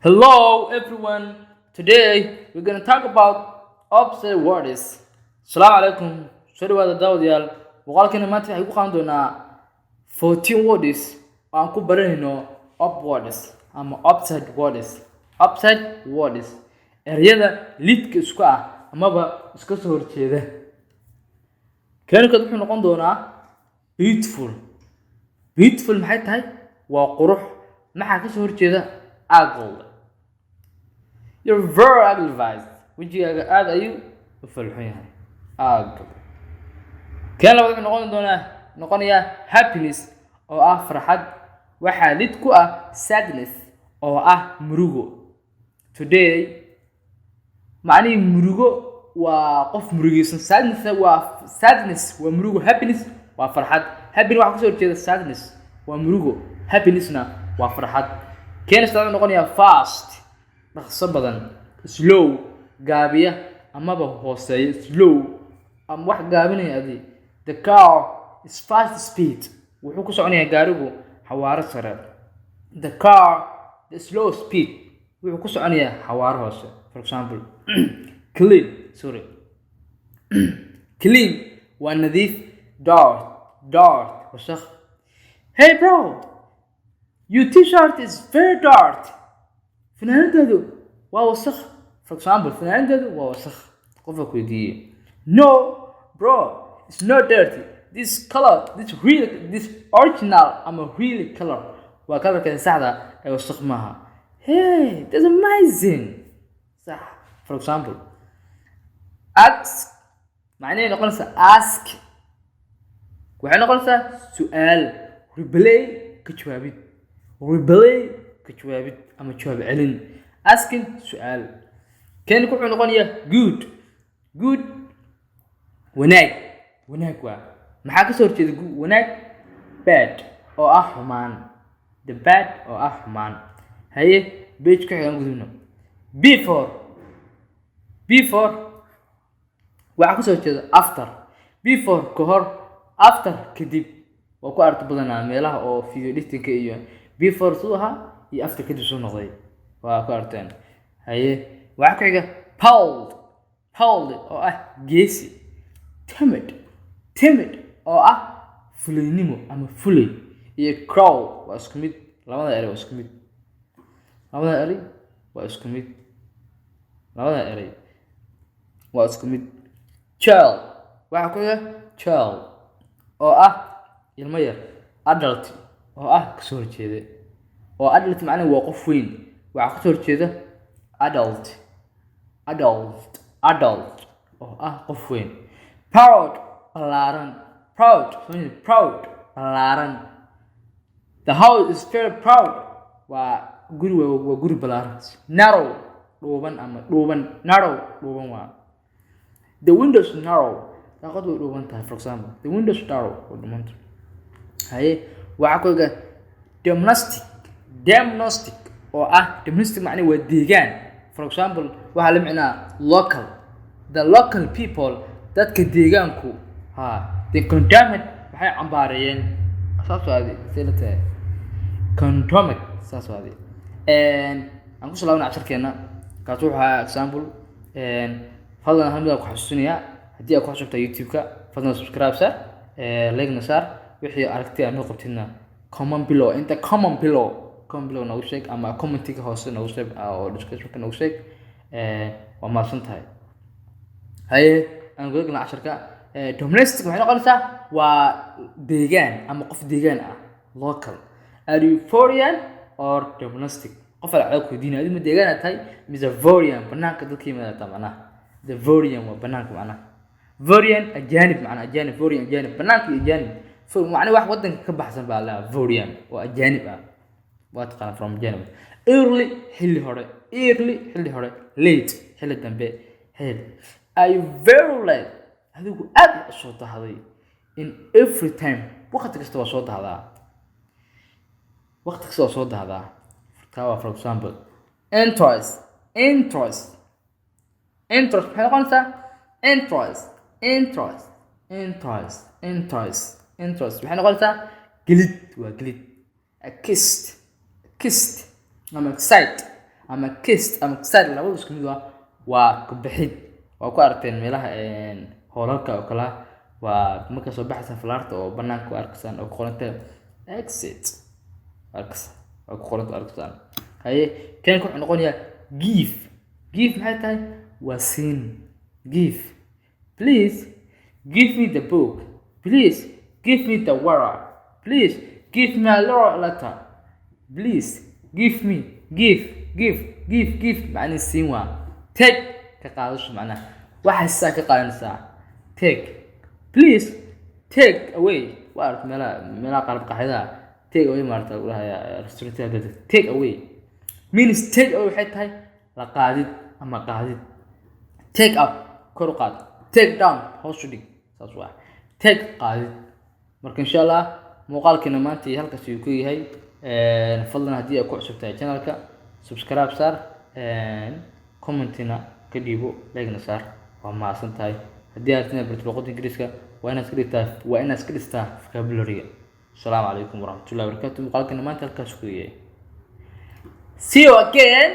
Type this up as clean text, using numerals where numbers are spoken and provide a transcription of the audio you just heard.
Hello everyone. Today we're going to talk about opposite words. Assalamu alaikum. Soo dhawaada daawadayaal. Muuqaalkeena maanta waxay ku qaadan doonaa 14 words oo aan ku baranayno op words ama opposite words. Opposite words. Erayada lidka isku ah amaba iska soo horjeeda. Keenkad wuxuu noqon doonaa beautiful. Beautiful maxay tahay? Waa qurux. Maxaa ka soo horjeeda? Ugly. You're very ugly guys. Wajigaaga aad ayuu u falxun yahay. Ugly. Keen labaad wuxuu noqonayaa happiness oo ah farxad. Waxaa lid ku ah sadness oo ah murugo. Today macnaheedu murugo waa qof murugaysan. Sadness waa murugo. Happiness waa farxad. Happiness waxa ka soo horjeeda sadness waa murugo. Happinessna waa farxad. Keen wuxuu noqonayaa fast. dhaqso badan, slow, gaabiya amaba hooseeya, slow am wax gaabinaya adi. The car is fast speed. Wuxuu ku soconayaa gaarigu xawaaro sare. The car the slow speed. Wuxuu ku soconayaa xawaaro hoose. For example, clean waa nadiif. Dark wasakh. Hey bro, your t-shirt is very dark. Fanaanadadu waa wasakh. For example, fanaanadadu waa wasakh. Qofka ku weydiiyay. No, bro, it's not dirty. This original ama real color. Waa colorka saxda ee wasakh maaha. Hey, that's amazing. صح. For example, ask معناه noqonaysa ask. Waxay noqonaysaa su'aal. Reply ka jawaabid. ka jawaabid ama jawaab celin. Asking su'aal. Keen wuxuu noqonayaa good wanaag waa maxaa ka soo horjeeda wanaag? Bad oo ah xumaan. The bad oo ah xumaan. Haye page ka xigan gudubno. Before waxa ka soo horjeeda after. Before ka hor, after kadib. waa ku aragti badanaa meelaha oo video editing iyo before soo aha iyo after kadib soo noqday. waa ku aragteen. Haye waxa ka xiga bold oo ah geesi. Timid oo ah fulinimo ama fulay. iyo crow waa isku mid. labada eray waa isku mid. Child waxa ku xiga child oo ah ilmo yar. Adult oo ah ka soo horjeeda. oo adult macnaheedu waa qof weyn. waxa ka soo horjeeda adult oo ah qof weyn. Proud balaaran. The house is very proud. waa guri balaaran. Narrow dhuuban waa. The windows narrow. daaqadu way dhuuban tahay. For example, the windows narrow waa dhuuban tahay. Haye waxa ku xiga domestic oo ah domestic macnaheedu waa deegaan. For example, waxa la micnaa local. The local people dadka deegaanku they condemned waxay cambaarayeen saas waadi aan ku salaamna casharkeena kaas waxa example fadlan hamida ku xasuusinaya hadii aad ku xusubta YouTube-ka fadlan subscribe sar like na sar wixii aragti aan qabtina comment below nagu sheeg ama comment-ka hoose nagu sheeg oo description-ka nagu sheeg. waa maasan tahay. haye aan gudubna casharka. Domestic waxay noqonaysaa waa deegaan ama qof deegaan ah. Local. Are you foreign or domestic? qof la ku diinay ma deegaan tahay mise foreign banaanka dadka yimaada macnaha. The foreign waa banaanka macnaha. Foreign ajanib macnaha ajanib. Foreign ajanib banaanka ajanib. macnaheedu wax wadanka ka baxsan baa la foreign waa ajanib ah. waa taqaan from January. Early xilli hore. Late xilli dambe. Are you very late? adigu aad soo dahday. In every time waqti kasta waa soo dahdaa. For example, interest waxay noqonaysaa interest waxay noqonaysaa gelid. waa gelid. Kissed ama excite ama kissed ama kissed labadu isku mid waa ka bixid waa ku aragteen meelaha hoolalka oo kala waa marka soo baxaysa falaarta oo banaanka ku arkaysan oo qoranta exit arkas oo qoranta arkaysan haye kan ku noqonaya give maxay tahay waa siin give please give me the book please give me the water please give me a letter please give me give معنى siin waa take ka qaadasho macnaha waxa saa ka qaadanaysaa take please take away waa meela qalab qaxida take away marta u lahayaa restaurant take away means take away waxay tahay la qaadid ama qaadid take up kor u qaad take down hoos u dhig saas waa take qaadid marka insha Allah muuqaalkina maanta halkaas uu ku yahay fadlan hadii aad ku cusubtahay channelka subscribe sar commentina ka dhiibo like-na saar waa maasan tahay hadii aad tinay barto luqadda Ingiriiska waa inaad iska dhistaa vocabulary-ga assalamu alaykum warahmatullahi wabarakatuh muuqaalkina maanta halkaas ku yahay see you again